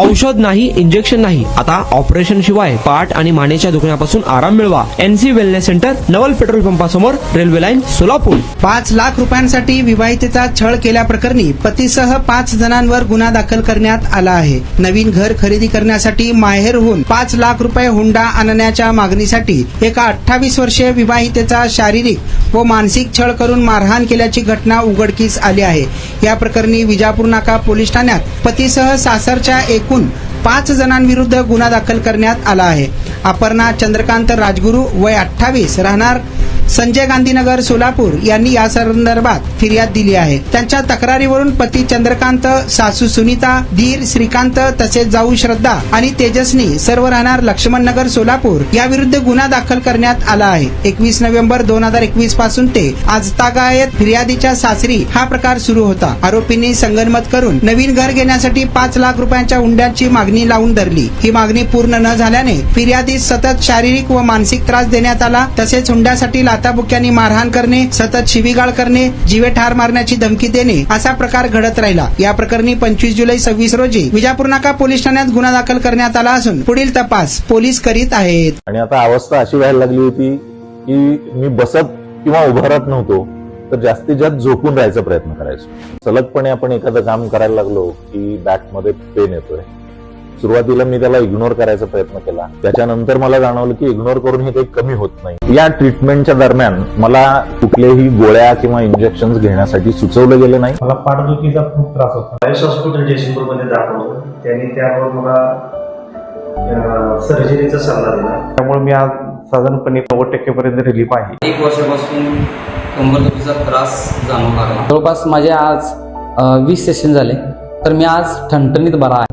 औषध नाही, इंजेक्शन नाही, आता ऑपरेशन शिवाय पाठ आणि मानेच्या दुखण्यापासून आराम मिळवा. NC wellness centre, Naval petrol पंपासमोर, रेल्वे लाईन, सोलापूर. 5 लाख रुपयांसाठी विवाहितेचा छळ केल्याप्रकरणी पतीसह 5 जणांवर गुन्हा दाखल करण्यात आला आहे. नवीन घर खरेदी करण्यासाठी माहेरहून 5 लाख रुपये हुंडा आणण्याच्या मागणीसाठी एका 28 वर्षीय विवाहितेचा शारीरिक व मानसिक छळ करून मारहाण केल्याची घटना उघडकीस आली आहे. या प्रकरणी विजापूर नाका पोलीस ठाण्यात पतीसह सासरच्या एकूण 5 जणांविरुद्ध गुन्हा दाखल करण्यात आला आहे. अपर्णा चंद्रकांत राजगुरू वय 28 राहणार संजय गांधीनगर सोलापूर यांनी या संदर्भात फिर्याद दिली आहे. त्यांच्या तक्रारीवरून पती चंद्रकांत, सासू सुनीता, धीर श्रीकांत तसेच जाऊ श्रद्धा आणि तेजस्नी सर्व राहणार लक्ष्मणनगर सोलापूर याविरुद्ध गुन्हा दाखल करण्यात आला आहे. 21 नोव्हेंबर 2021 पासून ते आज तागायत फिर्यादीच्या सासरी हा प्रकार सुरू होता. आरोपींनी संगनमत करून नवीन घर घेण्यासाठी 5 लाख रुपयांच्या हुंड्याची मागणी लावून धरली. ही मागणी पूर्ण न झाल्याने फिर्यादीस सतत शारीरिक व मानसिक त्रास देण्यात आला. तसेच हुंड्यासाठी लाथाबुक्क्यांनी मारहाण करणे, सतत शिवीगाळ करणे, जीवे ठार मारण्याची धमकी देणे असा प्रकार घडत राहिला. या प्रकरणी 25 जुलै 26 रोजी विजापूर नाका पोलीस ठाण्यात गुन्हा दाखल करण्यात आला असून पुढील तपास पोलीस करीत आहेत. आणि आता अवस्था अशी व्हायला लागली होती की मी बसत किंवा उभं राहत नव्हतो, तर जास्तीत जास्त झोपून राहायचा प्रयत्न करायचो. सलगपणे आपण एखादं काम करायला लागलो की बॅकमध्ये पेन येतोय. सुरुवातीला मी त्याला इग्नोर करायचा प्रयत्न केला. त्याच्यानंतर मला जाणवलं की इग्नोर करून हे काही कमी होत नाही. या ट्रीटमेंटच्या दरम्यान मला कुठलेही गोळ्या किंवा इंजेक्शन घेण्यासाठी सुचवलं गेलं नाही. मला पाठदुखीचा खूप त्रास होता. आयुष हॉस्पिटल जयसिंगपूरमध्ये दाखवलं. त्यांनी त्यावर मला सर्जरीचा सल्ला दिला. त्यामुळे मी आज साधारणपणे 90% पर्यंत रिलीफ आहे. 1 वर्षापासून कंबरदुखीचा त्रास जाणवू लागला. जवळपास माझे आज 20 सेशन झाले, तर मी आज ठणठणीत बरा आहे.